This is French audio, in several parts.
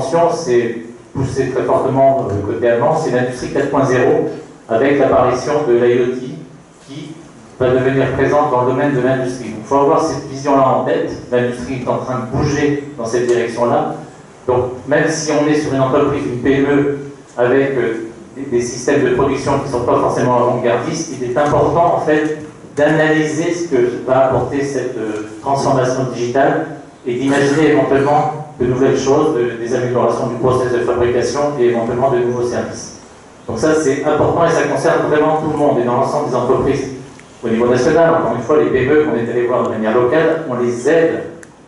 dimension, c'est poussé très fortement côté allemand, c'est l'industrie 4.0, avec l'apparition de l'IoT qui va devenir présente dans le domaine de l'industrie. Il faut avoir cette vision-là en tête. L'industrie est en train de bouger dans cette direction-là. Donc, même si on est sur une entreprise, une PME, avec des systèmes de production qui ne sont pas forcément avant-gardistes, il est important, en fait, d'analyser ce que va apporter cette transformation digitale et d'imaginer éventuellement de nouvelles choses, des améliorations du process de fabrication et éventuellement de nouveaux services. Donc ça, c'est important et ça concerne vraiment tout le monde et dans l'ensemble des entreprises. Au niveau national, encore une fois, les PME qu'on est allé voir de manière locale, on les aide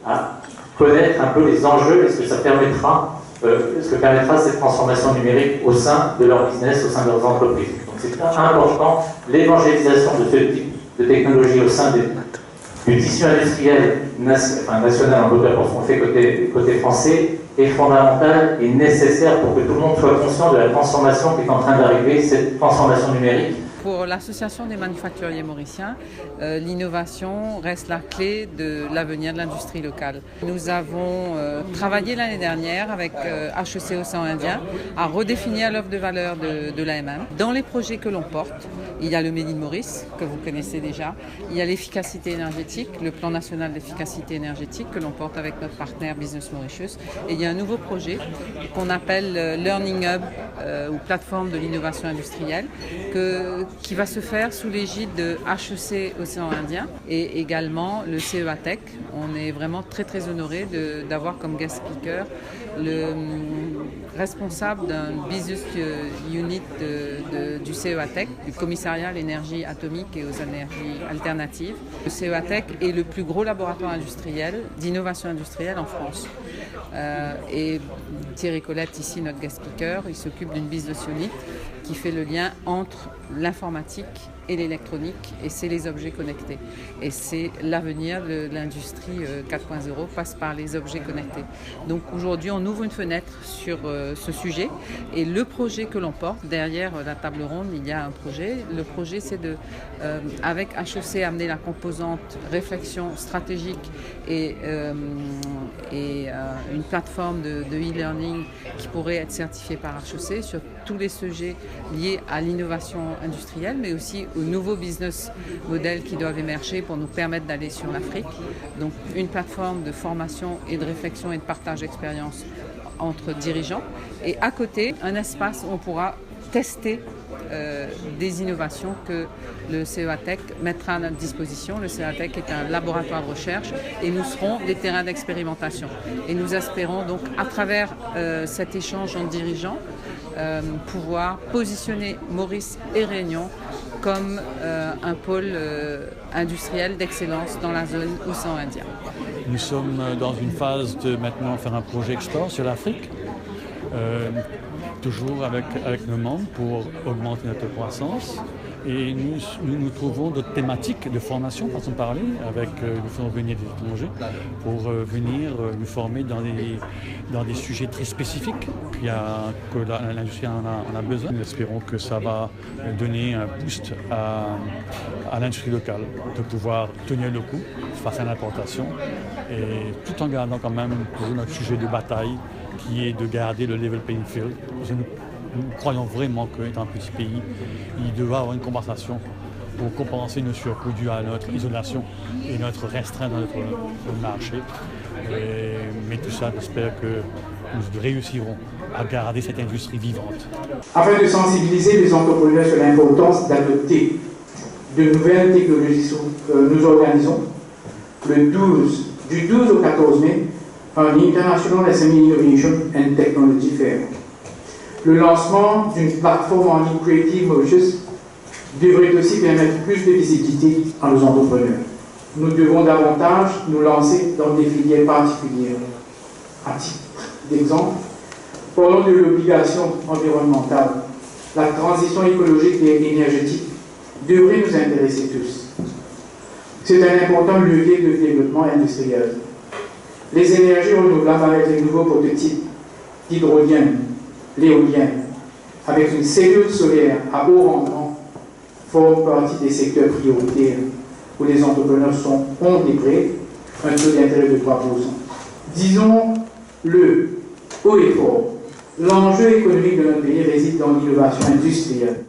à connaître un peu les enjeux et ce que permettra cette transformation numérique au sein de leur business, au sein de leurs entreprises. Donc c'est important, l'évangélisation de ce type de technologie au sein du tissu industriel national, en tout cas pour ce qu'on fait côté français, est fondamentale et nécessaire pour que tout le monde soit conscient de la transformation qui est en train d'arriver, cette transformation numérique. Pour l'Association des manufacturiers mauriciens, l'innovation reste la clé de l'avenir de l'industrie locale. Nous avons travaillé l'année dernière avec HEC Océan Indien à redéfinir l'offre de valeur de l'AMM. Dans les projets que l'on porte, il y a le Made in Maurice, que vous connaissez déjà, il y a l'efficacité énergétique, le plan national d'efficacité énergétique que l'on porte avec notre partenaire Business Mauritius. Et il y a un nouveau projet qu'on appelle Learning Hub ou plateforme de l'innovation industrielle qui va se faire sous l'égide de HEC Océan Indien et également le CEA Tech. On est vraiment très très honoré d'avoir comme guest speaker le responsable d'un business unit du CEA Tech, du commissariat à l'énergie atomique et aux énergies alternatives. Le CEA Tech est le plus gros laboratoire industriel d'innovation industrielle en France. Et Thierry Colette, ici notre guest speaker, il s'occupe d'une business unit qui fait le lien entre l'informatique et l'électronique, et c'est les objets connectés. Et c'est l'avenir de l'industrie 4.0 passe par les objets connectés. Donc aujourd'hui, on ouvre une fenêtre sur ce sujet, et le projet que l'on porte, derrière la table ronde, il y a un projet. Le projet, c'est avec HEC, amener la composante réflexion stratégique et une plateforme de e-learning qui pourrait être certifiée par HEC sur tous les sujets liés à l'innovation industrielle, mais aussi aux nouveaux business models qui doivent émerger pour nous permettre d'aller sur l'Afrique. Donc une plateforme de formation et de réflexion et de partage d'expérience entre dirigeants. Et à côté, un espace où on pourra tester des innovations que le CEA Tech mettra à notre disposition. Le CEA Tech est un laboratoire de recherche et nous serons des terrains d'expérimentation. Et nous espérons donc, à travers cet échange entre dirigeants, pouvoir positionner Maurice et Réunion comme un pôle industriel d'excellence dans la zone océan Indien. Nous sommes dans une phase de maintenant faire un projet export sur l'Afrique. Toujours avec nos membres pour augmenter notre croissance. Et nous trouvons d'autres thématiques de formation, façon de parler, avec nous faisons venir des étrangers pour venir nous former dans des sujets très spécifiques que l'industrie en a besoin. Nous espérons que ça va donner un boost à l'industrie locale, de pouvoir tenir le coup face à l'importation, et tout en gardant quand même toujours notre sujet de bataille, qui est de garder le level playing field. Nous croyons vraiment qu'étant un petit pays, il devra avoir une compensation pour compenser nos surcoûts dus à notre isolation et notre restreinte dans notre marché. Mais tout ça, j'espère que nous réussirons à garder cette industrie vivante. Afin de sensibiliser les entrepreneurs sur l'importance d'adopter de nouvelles technologies, nous organisons du 12 au 14 mai un International SME Innovation and Technology Fair. Le lancement d'une plateforme en ligne Creative Mauritius devrait aussi permettre plus de visibilité à nos entrepreneurs. Nous devons davantage nous lancer dans des filières particulières. À titre d'exemple, parlons de l'obligation environnementale. La transition écologique et énergétique devrait nous intéresser tous. C'est un important levier de développement industriel. Les énergies renouvelables avec les nouveaux prototypes d'hydrolienne, l'éolienne, avec une cellule solaire à haut rendement, forment partie des secteurs prioritaires où les entrepreneurs ont des prêts, un taux d'intérêt de 3%. Disons-le, haut et fort. L'enjeu économique de notre pays réside dans l'innovation industrielle.